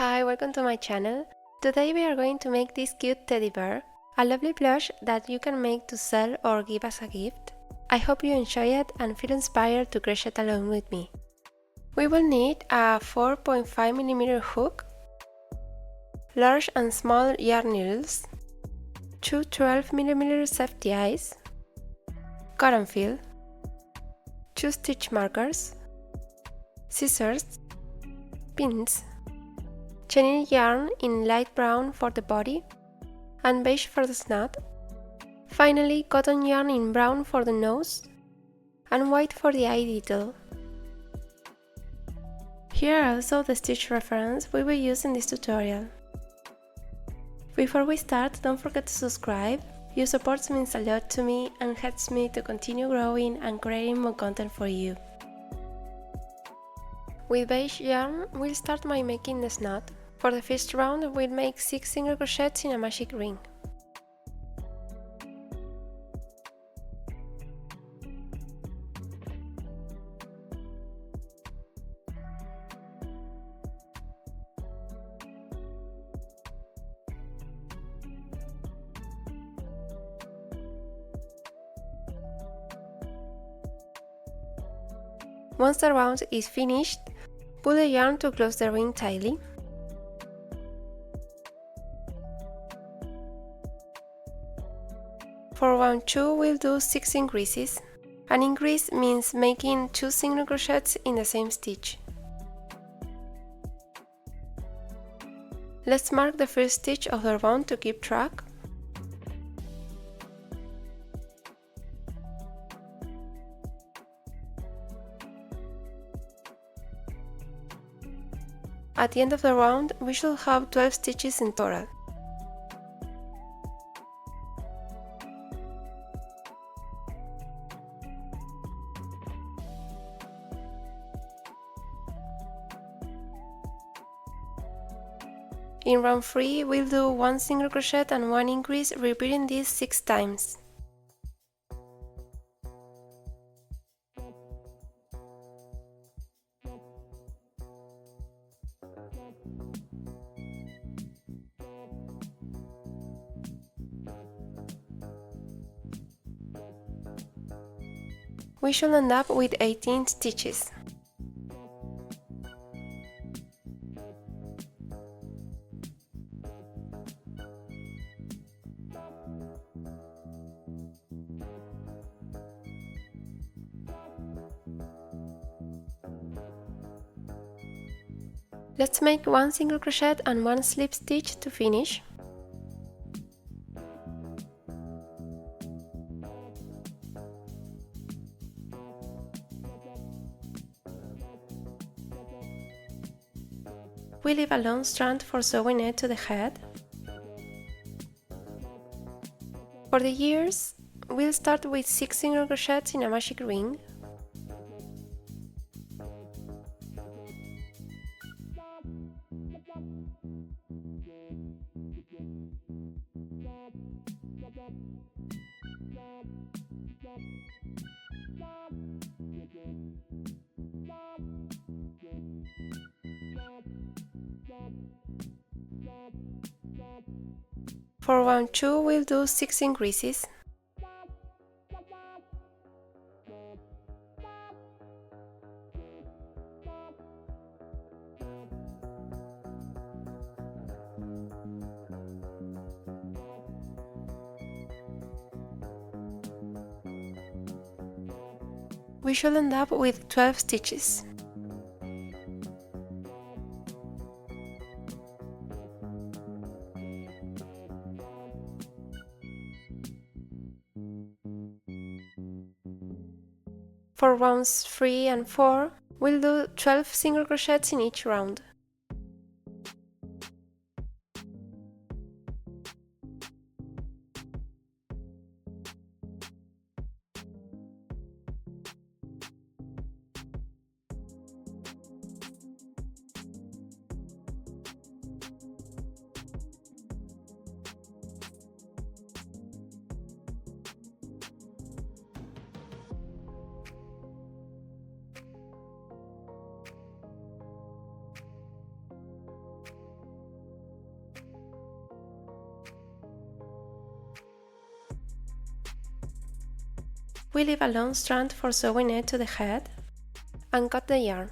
Hi, welcome to my channel. Today we are going to make this cute teddy bear, a lovely plush that you can make to sell or give as a gift. I hope you enjoy it and feel inspired to crochet along with me. We will need a 4.5mm hook, large and small yarn needles, two 12mm safety eyes, cotton fill, two stitch markers, scissors, pins, Chenille yarn in light brown for the body and beige for the snout. Finally, cotton yarn in brown for the nose and white for the eye detail. Here are also the stitch reference we will use in this tutorial. Before we start, don't forget to subscribe. Your support means a lot to me and helps me to continue growing and creating more content for you. With beige yarn, we'll start by making the snout. For the first round, we'll make 6 single crochets in a magic ring. Once the round is finished, pull the yarn to close the ring tightly. For round 2, we'll do 6 increases. An increase means making 2 single crochets in the same stitch. Let's mark the first stitch of the round to keep track. At the end of the round, we should have 12 stitches in total. In round 3, we'll do 1 single crochet and 1 increase, repeating this 6 times. We should end up with 18 stitches. Let's make 1 single crochet and 1 slip stitch to finish. We leave a long strand for sewing it to the head. For the ears, we'll start with 6 single crochets in a magic ring. For round 2, we'll do 6 increases. We should end up with 12 stitches. For rounds 3 and 4, we'll do 12 single crochets in each round. We leave a long strand for sewing it to the head and cut the yarn.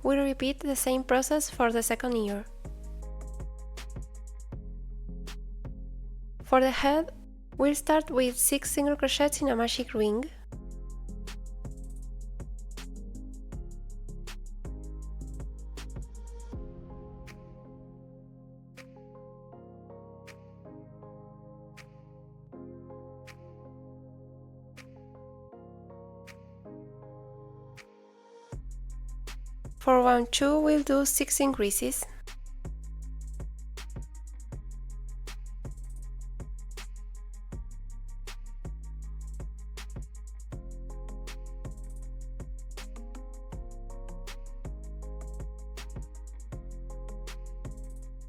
We repeat the same process for the second ear. For the head, we'll start with 6 single crochets in a magic ring. For round 2, we'll do 6 increases.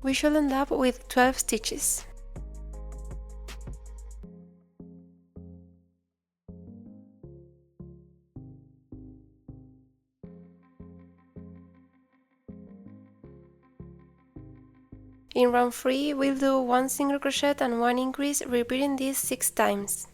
We should end up with 12 stitches. In round 3, we'll do 1 single crochet and 1 increase, repeating this 6 times.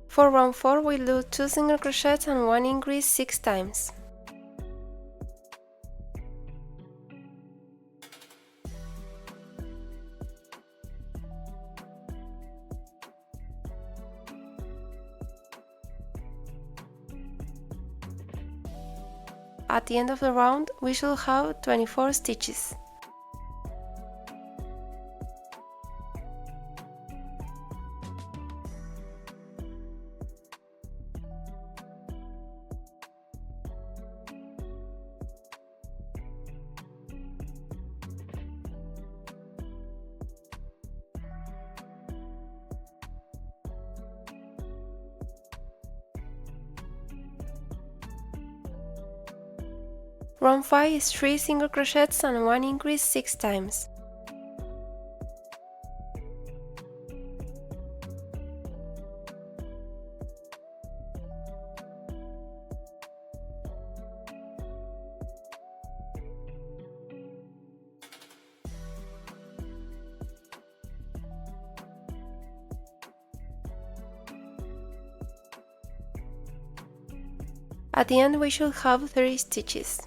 For round 4, we'll do 2 single crochets and 1 increase 6 times. At the end of the round, we should have 24 stitches. Round 5 is 3 single crochets and 1 increase 6 times. At the end we should have 30 stitches.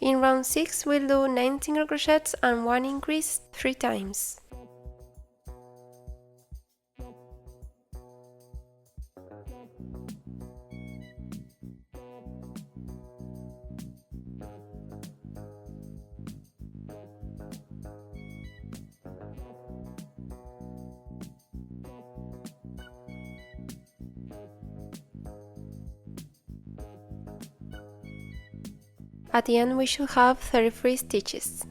In round 6, we'll do 9 single crochets and 1 increase 3 times. At the end we should have 33 stitches.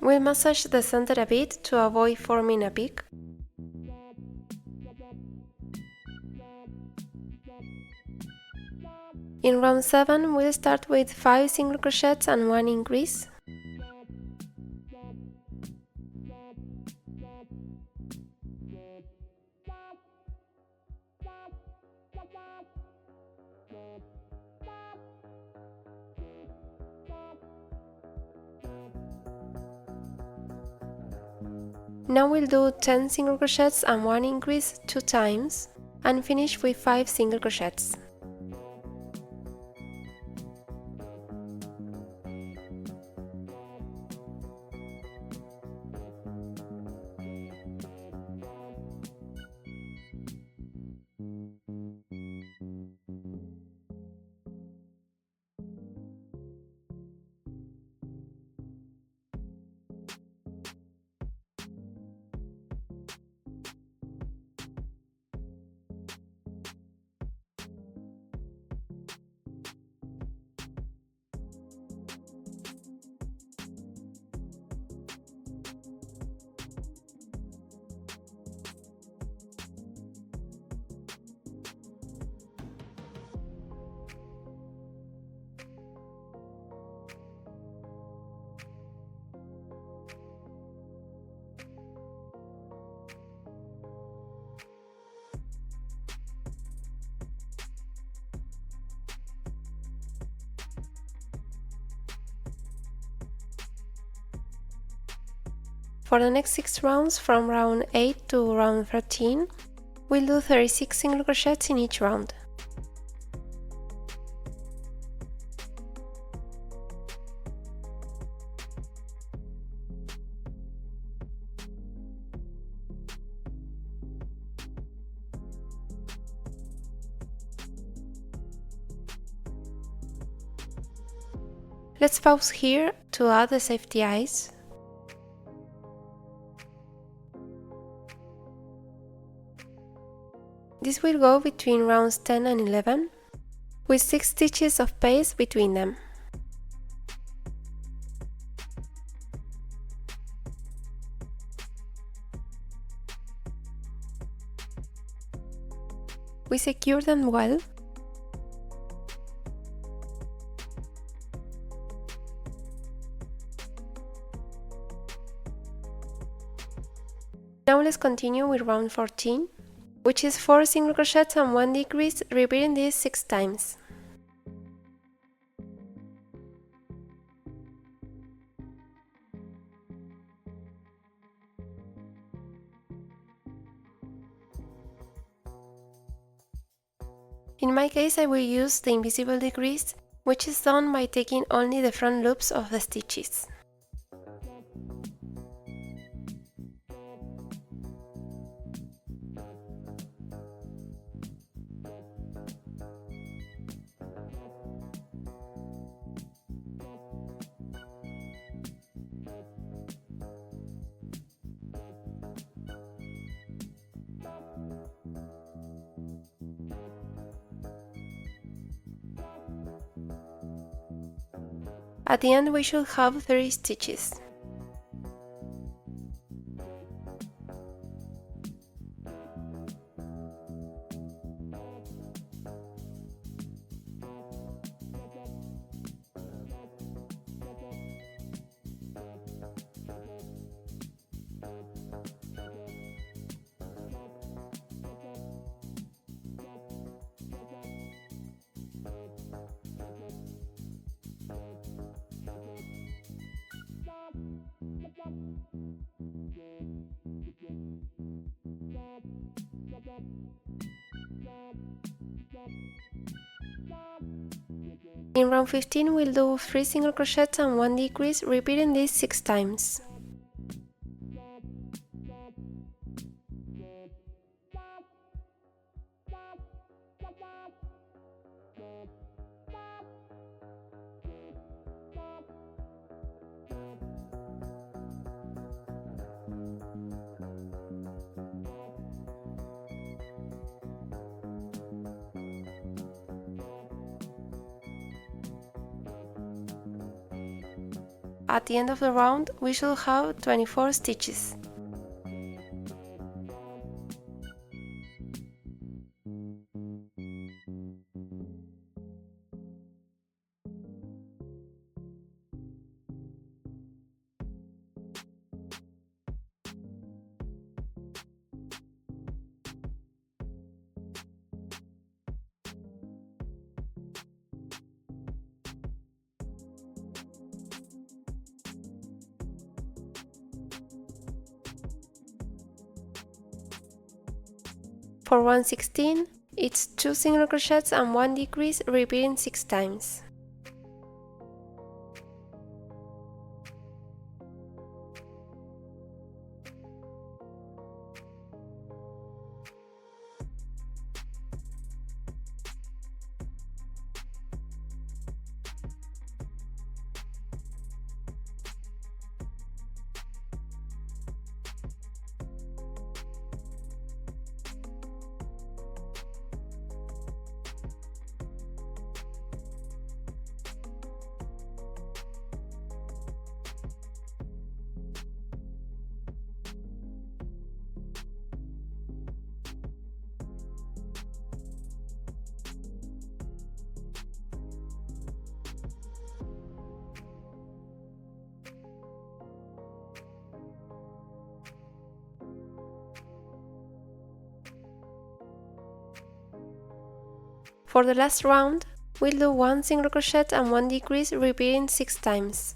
We'll massage the center a bit to avoid forming a peak. In round 7, we'll start with 5 single crochets and 1 increase. Now we'll do 10 single crochets and 1 increase 2 times, and finish with 5 single crochets. For the next 6 rounds, from round 8 to round 13, we'll do 36 single crochets in each round. Let's pause here to add the safety eyes. This will go between rounds 10 and 11, with 6 stitches of space between them. We secure them well. Now let's continue with round 14, which is 4 single crochets and 1 decrease, repeating this 6 times. In my case, I will use the invisible decrease, which is done by taking only the front loops of the stitches. At the end we should have 30 stitches. In round 15 we'll do 3 single crochets and 1 decrease, repeating this 6 times. At the end of the round, we should have 24 stitches. For 116, it's 2 single crochets and 1 decrease repeating 6 times. For the last round, we'll do 1 single crochet and 1 decrease repeating 6 times.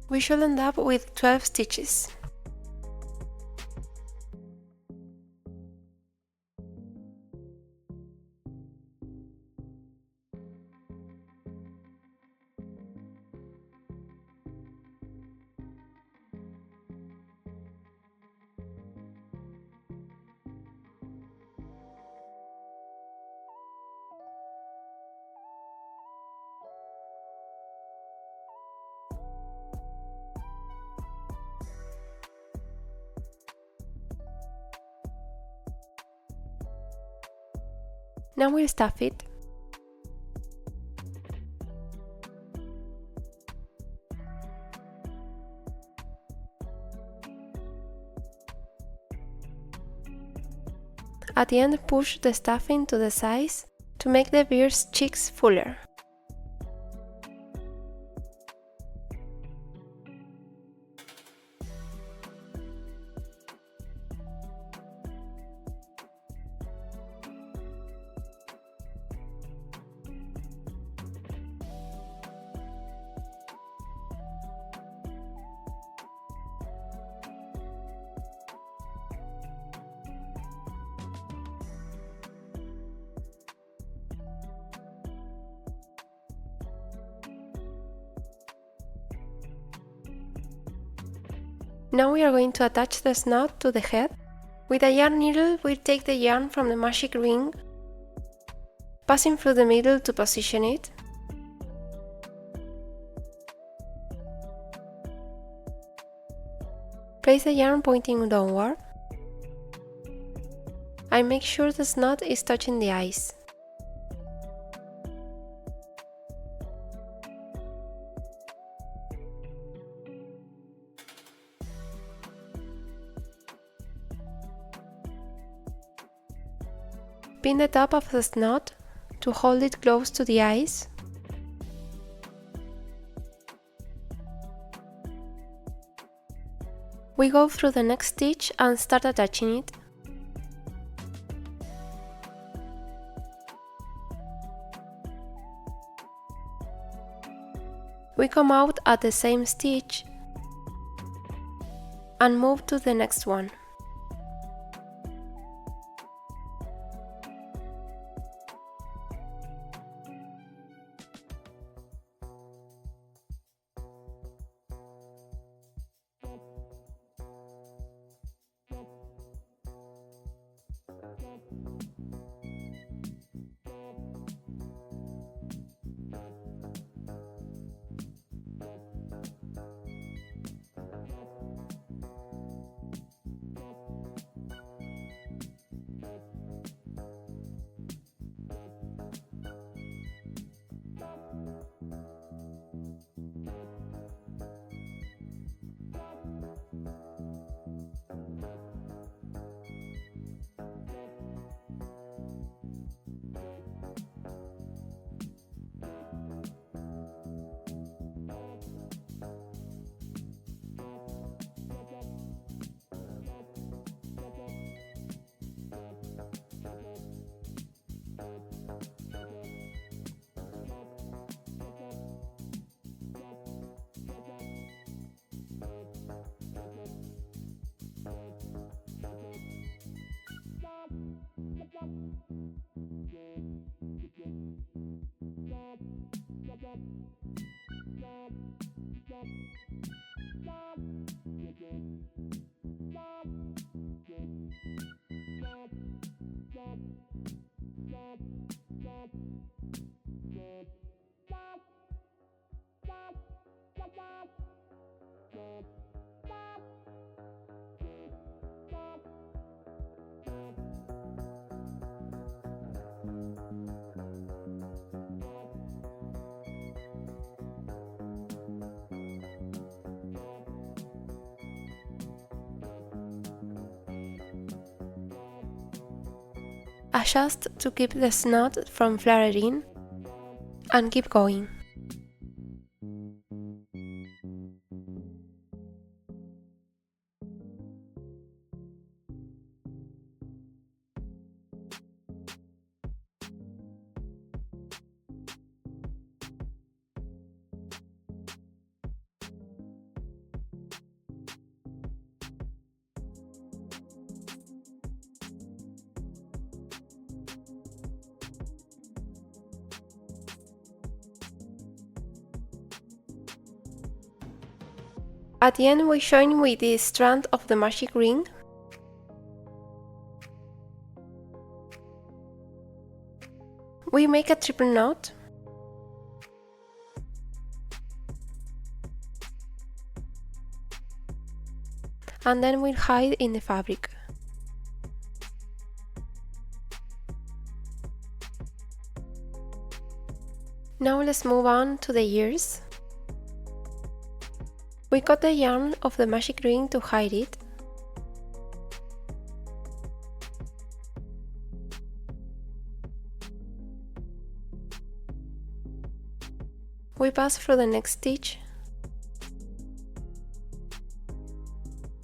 We should end up with 12 stitches. Now we'll stuff it. At the end, push the stuffing to the sides to make the bird's cheeks fuller. Now we are going to attach the snout to the head. With a yarn needle, we'll take the yarn from the magic ring, passing through the middle to position it. Place the yarn pointing downward, and make sure the snout is touching the eyes. Pin the top of the snout to hold it close to the eyes. We go through the next stitch and start attaching it. We come out at the same stitch and move to the next one. Adjust to keep the snout from flaring and keep going. At the end, we join with the strand of the magic ring. We make a triple knot. And then we'll hide in the fabric. Now let's move on to the ears. We cut the yarn of the magic ring to hide it. We pass through the next stitch.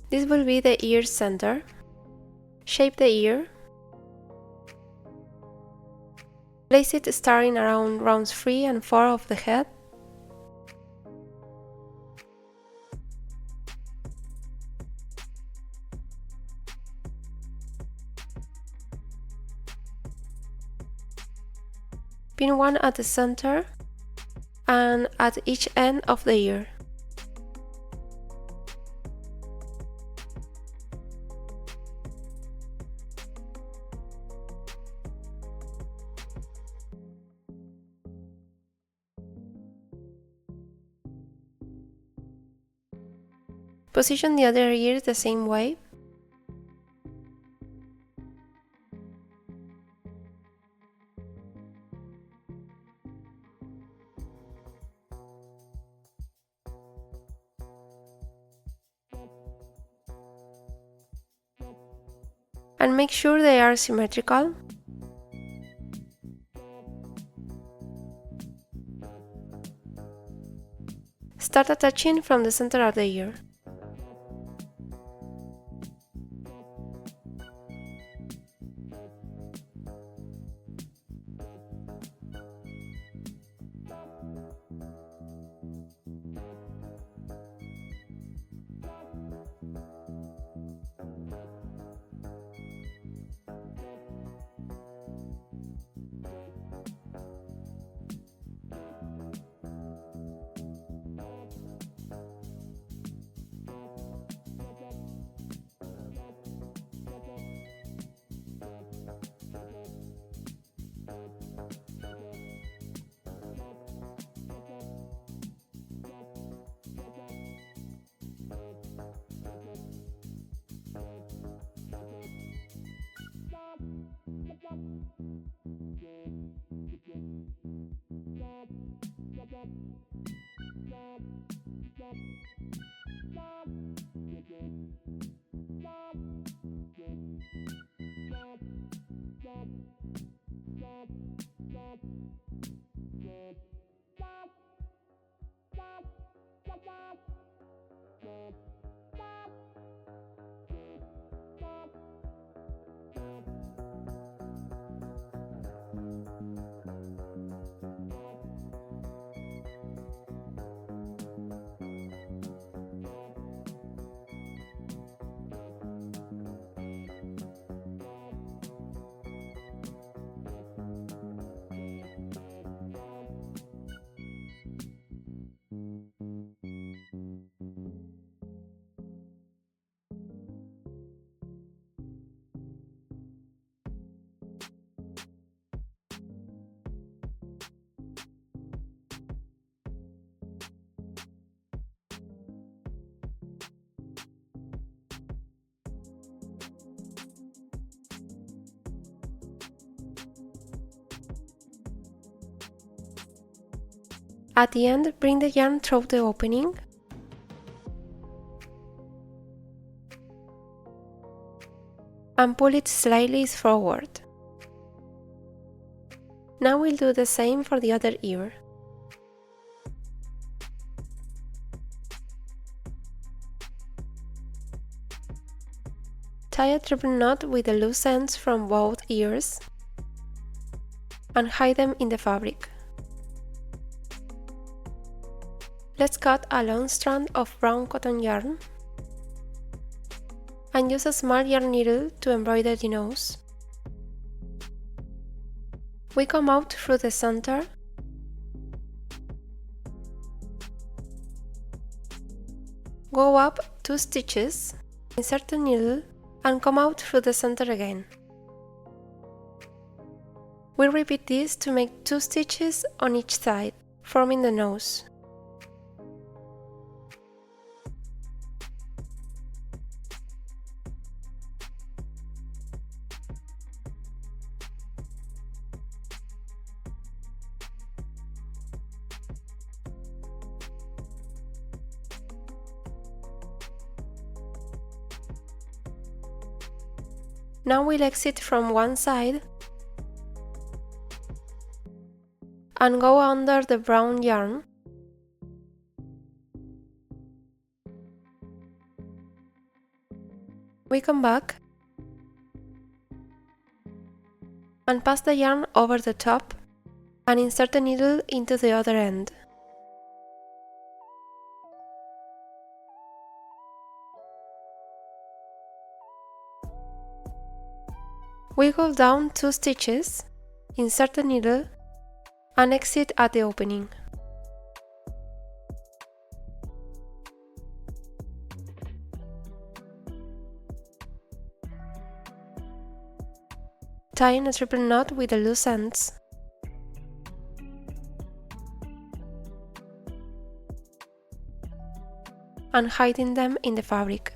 This will be the ear center. Shape the ear. Place it starting around rounds 3 and 4 of the head. Pin one at the center and at each end of the ear. Position the other ear the same way. And make sure they are symmetrical. Start attaching from the center of the ear. At the end, bring the yarn through the opening and pull it slightly forward. Now we'll do the same for the other ear. Tie a triple knot with the loose ends from both ears and hide them in the fabric. Let's cut a long strand of brown cotton yarn and use a small yarn needle to embroider the nose. We come out through the center go up 2 stitches, insert the needle and come out through the center again. We repeat this to make 2 stitches on each side, forming the nose. Now we'll exit from one side and go under the brown yarn. We come back and pass the yarn over the top and insert the needle into the other end. We go down 2 stitches, insert the needle and exit at the opening. Tying a triple knot with the loose ends. And hiding them in the fabric.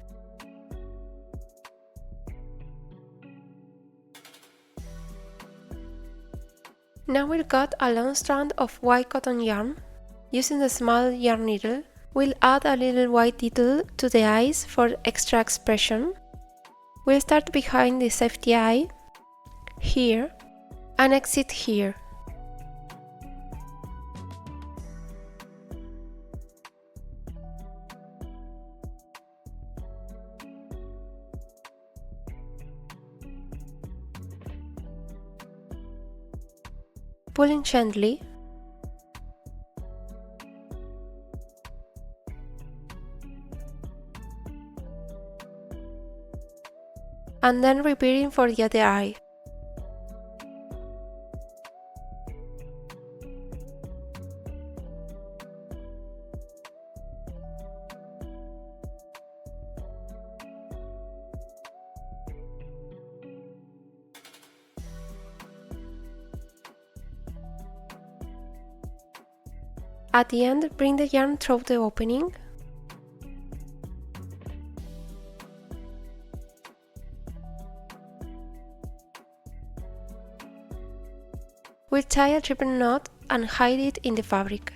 Now we'll cut a long strand of white cotton yarn. Using the small yarn needle, we'll add a little white detail to the eyes for extra expression. We'll start behind the safety eye, here, and exit here. Pulling gently, and then repeating for the other eye. At the end, bring the yarn through the opening we'll tie a triple knot and hide it in the fabric.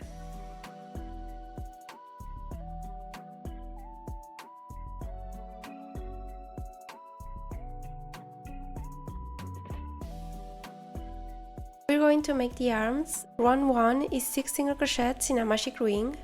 We're going to make the arms. Round 1 is 6 single crochets in a magic ring.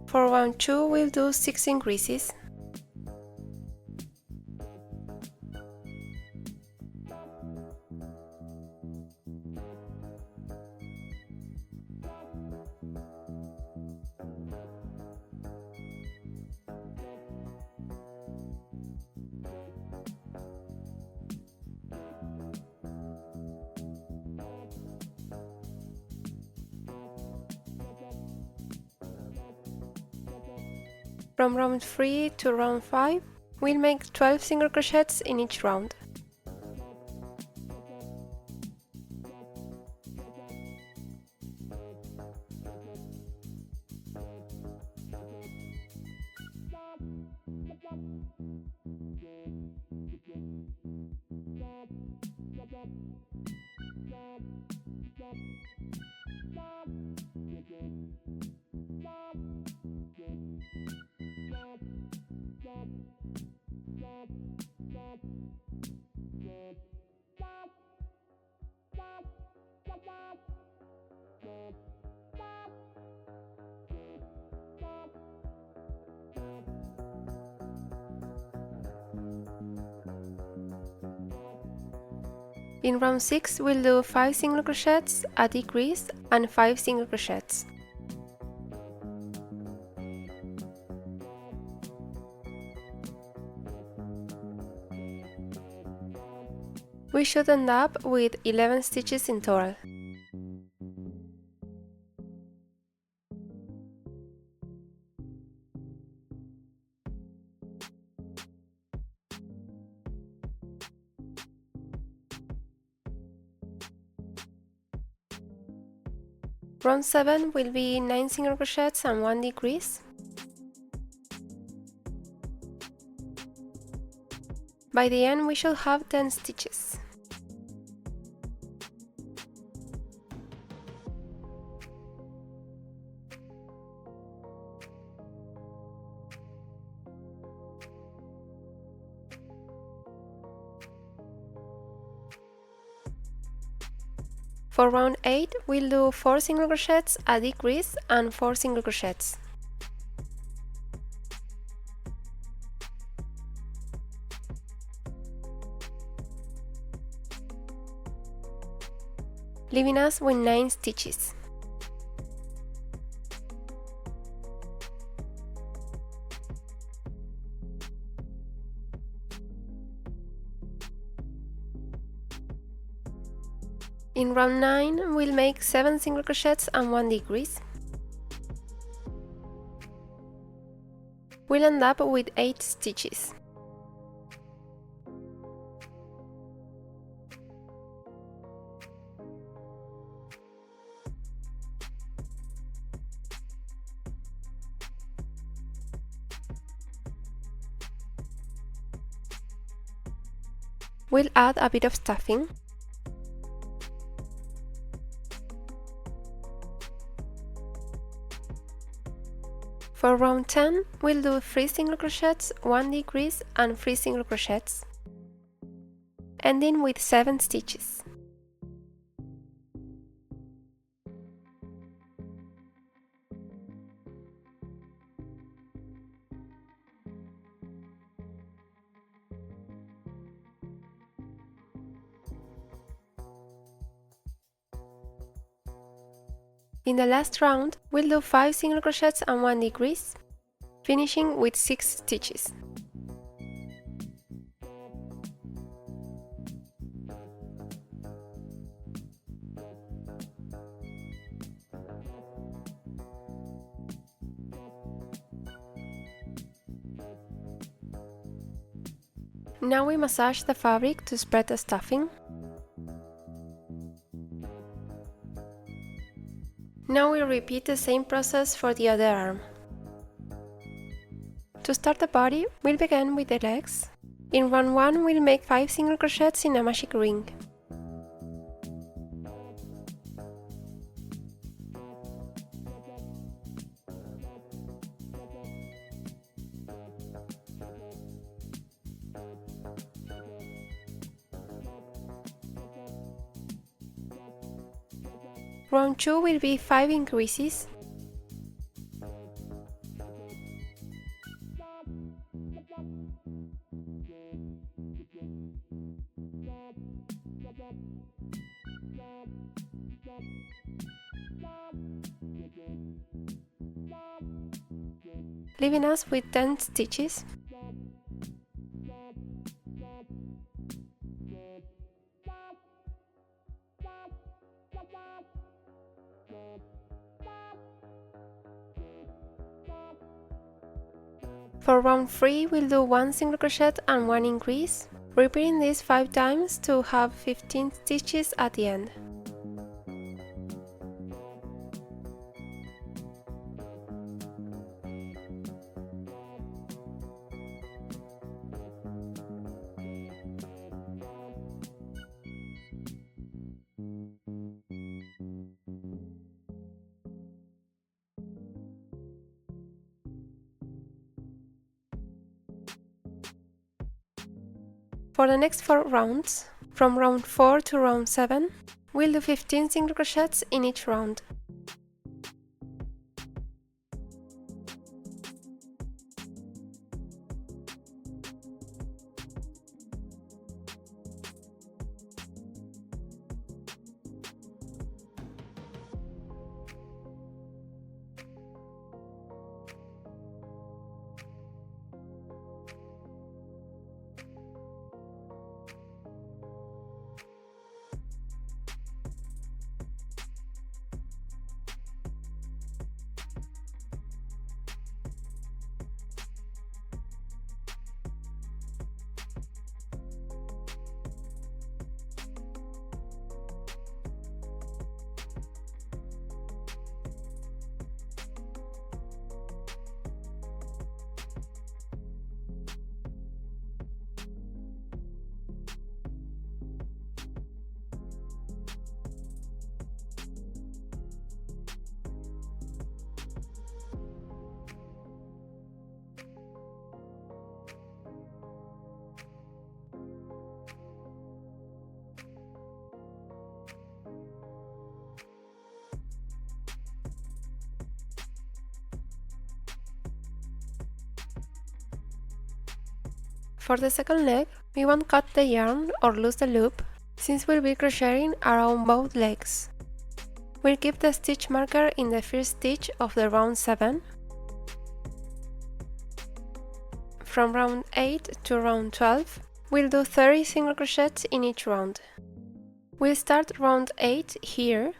For round 2, we'll do 6 increases. From round 3 to round 5, we'll make 12 single crochets in each round. In round 6, we'll do 5 single crochets, a decrease, and 5 single crochets. We should end up with 11 stitches in total. Round 7 will be 9 single crochets and 1 decrease. By the end we should have 10 stitches. For round 8, we'll do 4 single crochets, a decrease, and 4 single crochets. Leaving us with 9 stitches. In round 9, we'll make 7 single crochets and 1 decrease. We'll end up with 8 stitches. We'll add a bit of stuffing. For round 10, we'll do 3 single crochets, 1 decrease, and 3 single crochets, ending with 7 stitches. In the last round, we'll do 5 single crochets and 1 decrease, finishing with 6 stitches. Now we massage the fabric to spread the stuffing. Now we repeat the same process for the other arm. To start the body, we'll begin with the legs. In round 1, we'll make 5 single crochets in a magic ring. Round 2 will be 5 increases. Leaving us with 10 stitches. For round 3, we'll do 1 single crochet and 1 increase, repeating this 5 times to have 15 stitches at the end. For the next 4 rounds, from round 4 to round 7, we'll do 15 single crochets in each round. For the second leg, we won't cut the yarn or lose the loop, since we'll be crocheting around both legs. We'll keep the stitch marker in the first stitch of the round 7. From round 8 to round 12, we'll do 30 single crochets in each round. We'll start round 8 here.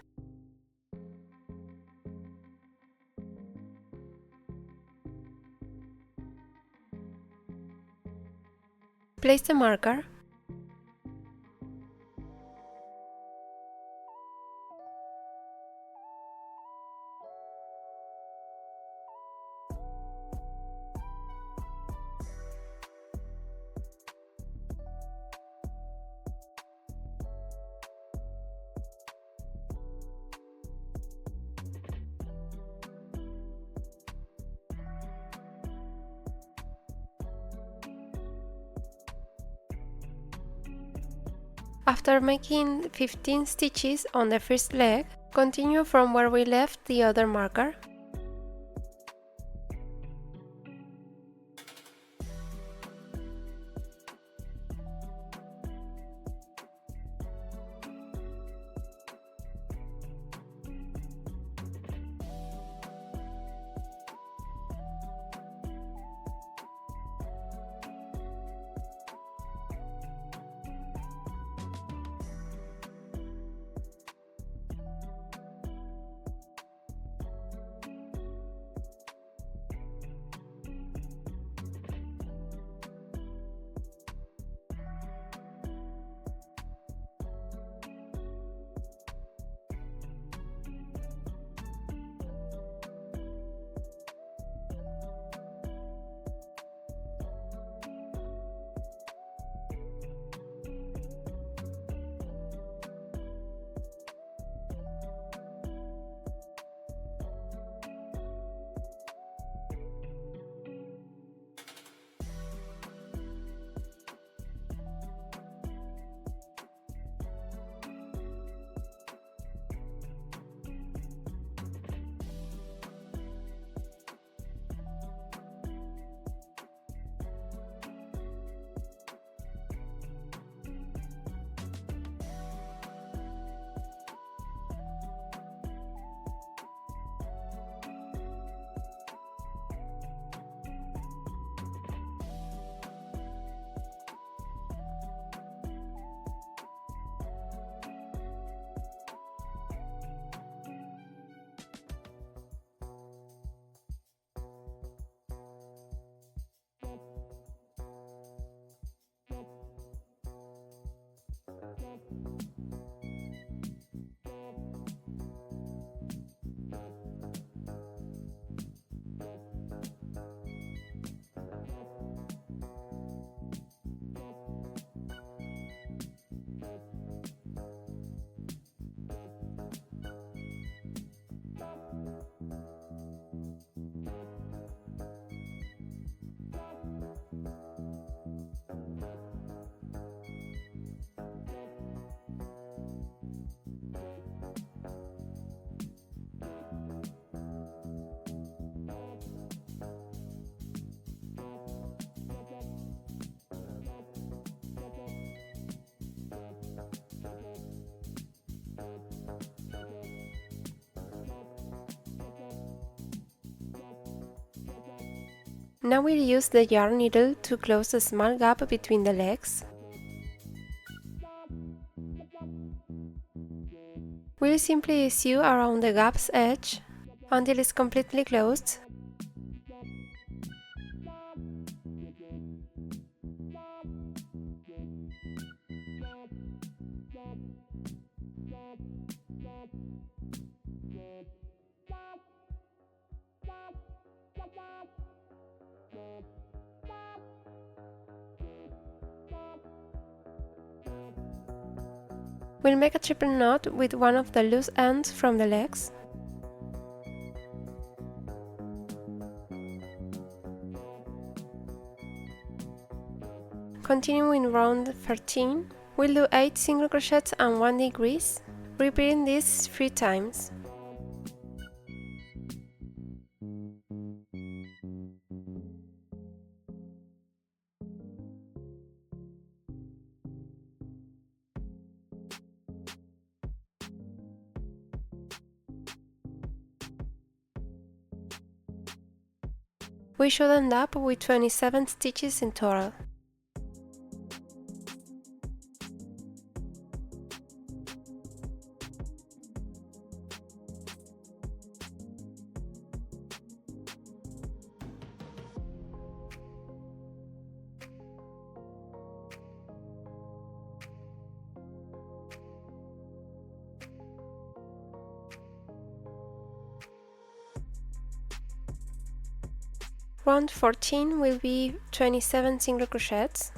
Place the marker. After making 15 stitches on the first leg, continue from where we left the other marker. Now we'll use the yarn needle to close the small gap between the legs. We'll simply sew around the gap's edge until it's completely closed. We'll make a triple knot with one of the loose ends from the legs. Continuing in round 13, we'll do 8 single crochets and 1 decrease, repeating this 3 times. We should end up with 27 stitches in total. Round 14 will be 27 single crochets.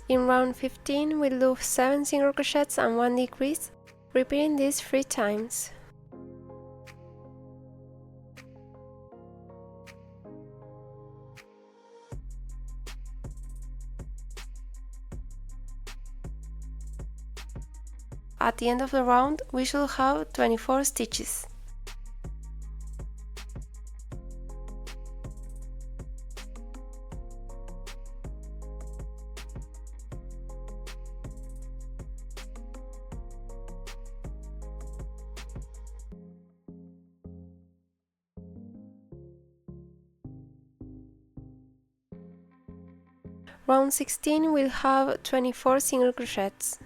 In round 15, we'll do 7 single crochets and 1 decrease, repeating this 3 times. At the end of the round, we should have 24 stitches. Round 16 will have 24 single crochets.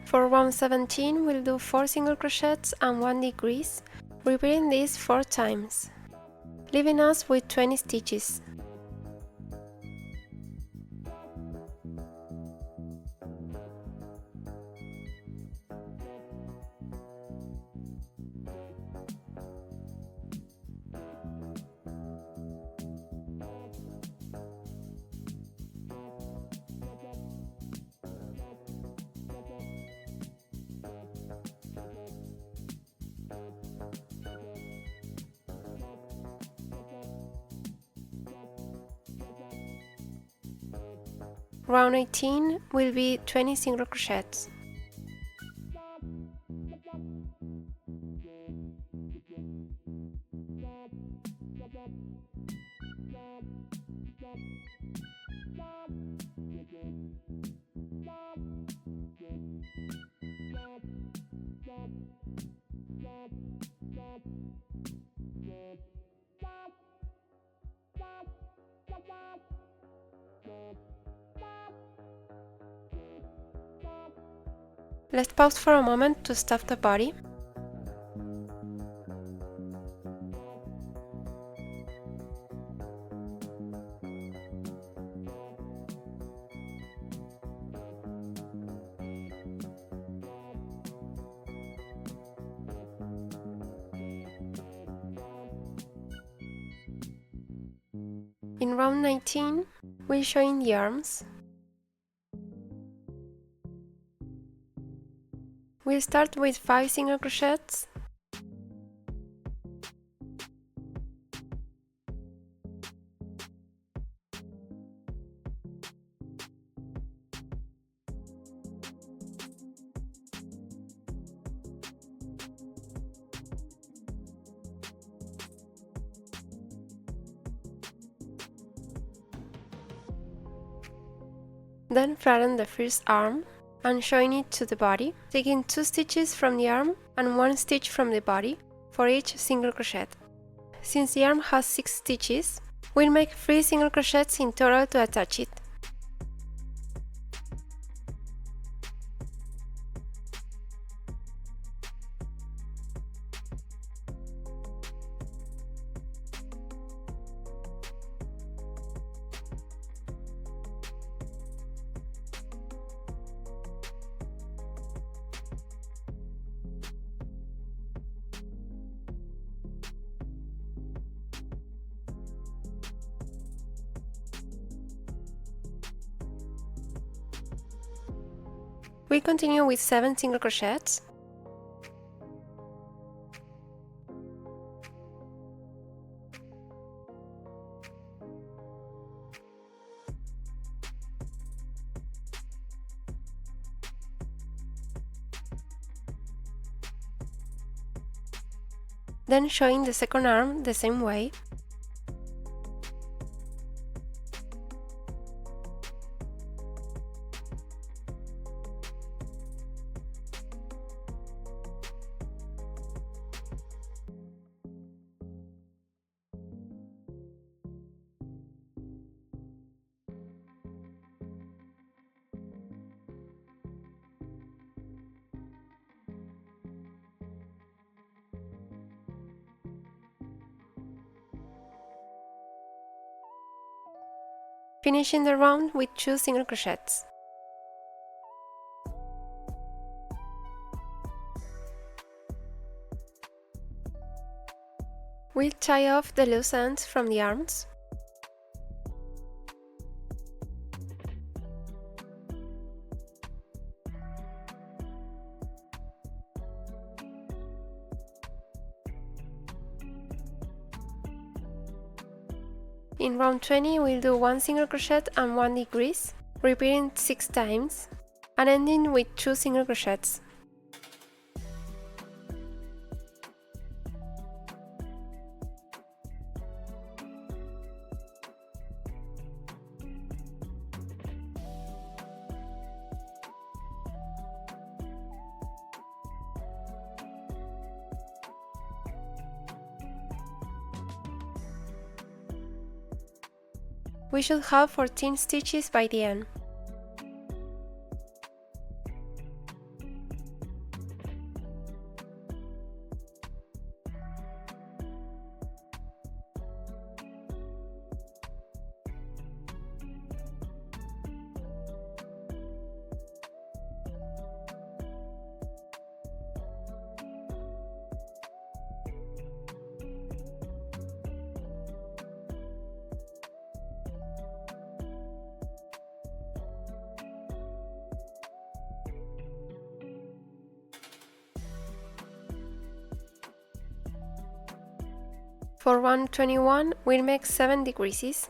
For round 17, we'll do 4 single crochets and 1 decrease, repeating this 4 times, leaving us with 20 stitches. Round 18 will be 20 single crochets. Let's pause for a moment to stuff the body. In round 19, we'll join the arms. We'll start with 5 single crochets, then flatten the first arm and join it to the body, taking 2 stitches from the arm and 1 stitch from the body for each single crochet. Since the arm has 6 stitches, we'll make 3 single crochets in total to attach it. We continue with 7 single crochets, then join the second arm the same way. Finishing the round with 2 single crochets. We'll tie off the loose ends from the arms. In round 20, we'll do 1 single crochet and 1 decrease, repeating 6 times, and ending with 2 single crochets. We should have 14 stitches by the end. For round 21, we'll make 7 decreases.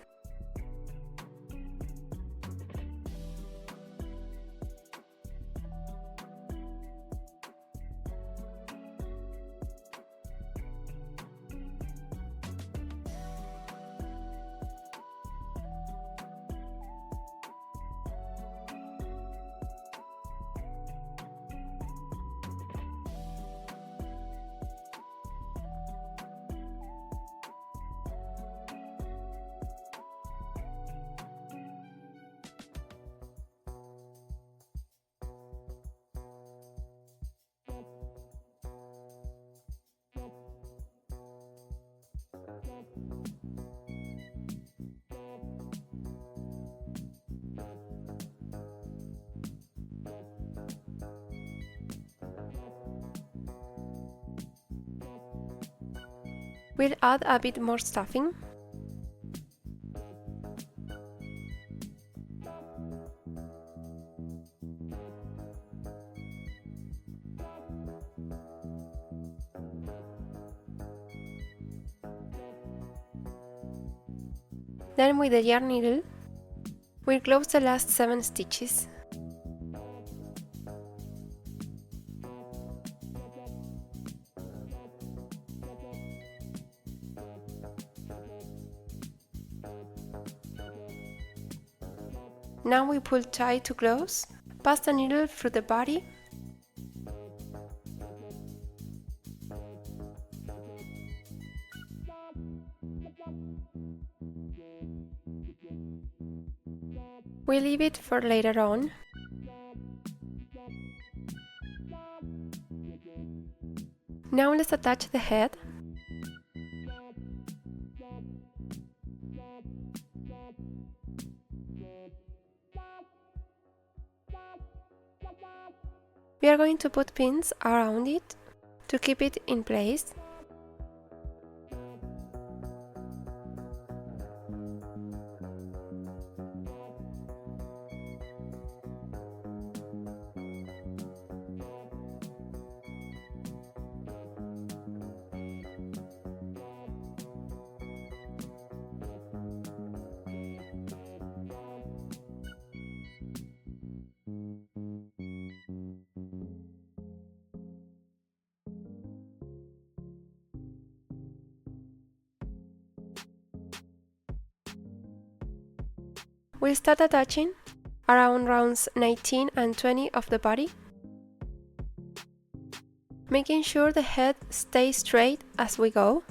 We'll add a bit more stuffing. Then with the yarn needle, we'll close the last 7 stitches. Now we pull tight to close, pass the needle through the body, we leave it for later on. Now let's attach the head. We are going to put pins around it to keep it in place. We'll start attaching around rounds 19 and 20 of the body, making sure the head stays straight as we go.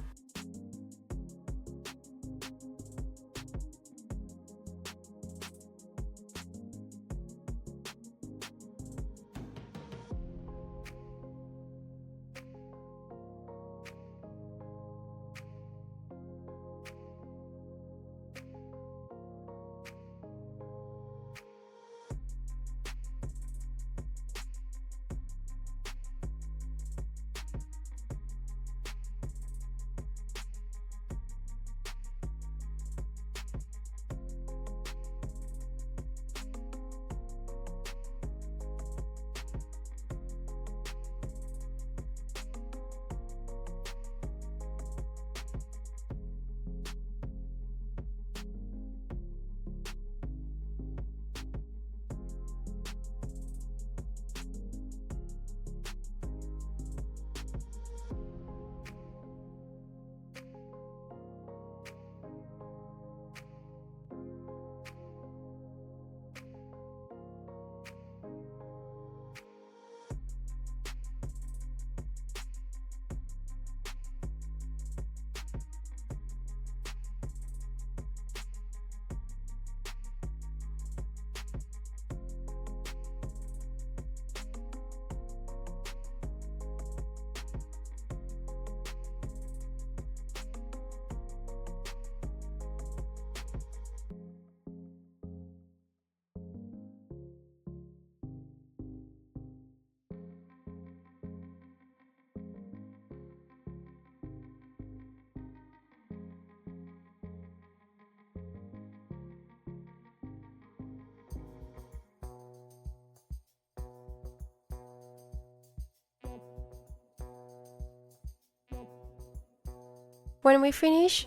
When we finish,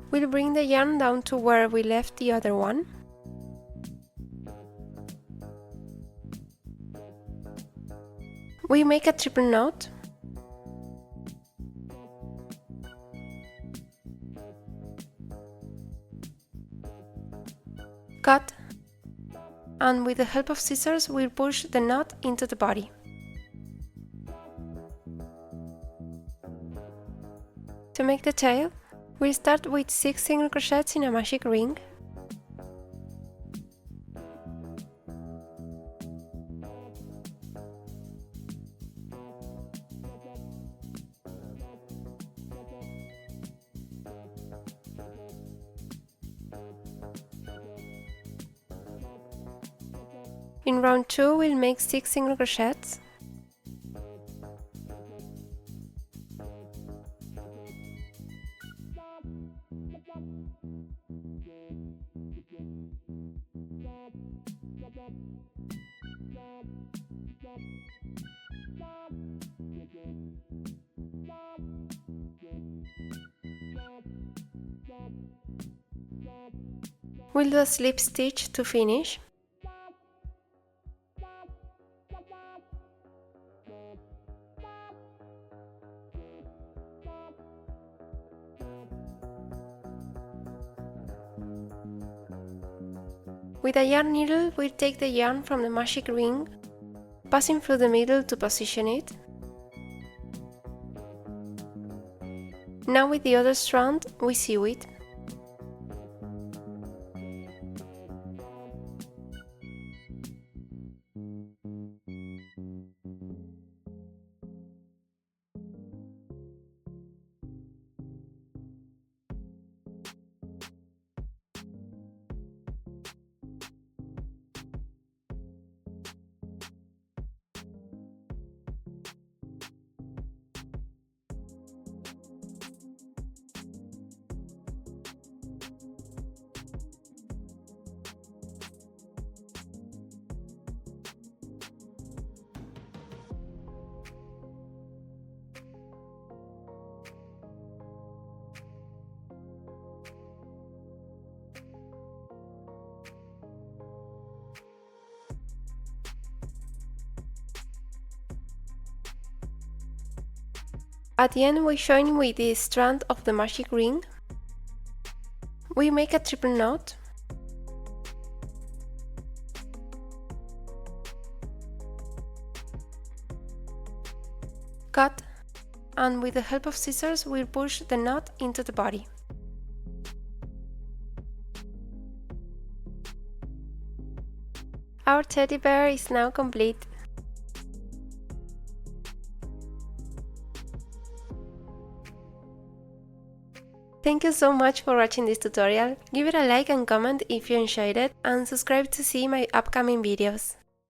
we'll bring the yarn down to where we left the other one. We make a triple knot. Cut, and with the help of scissors we'll push the knot into the body. To make the tail, we'll start with 6 single crochets in a magic ring. In round 2 we'll make 6 single crochets. We'll do a slip stitch to finish. With a yarn needle, we'll take the yarn from the magic ring, passing through the middle to position it. Now with the other strand, we sew it. At the end, we join with the strand of the magic ring. We make a triple knot. Cut, and with the help of scissors, we'll push the knot into the body. Our teddy bear is now complete. Thank you so much for watching this tutorial. Give it a like and comment if you enjoyed it, and subscribe to see my upcoming videos.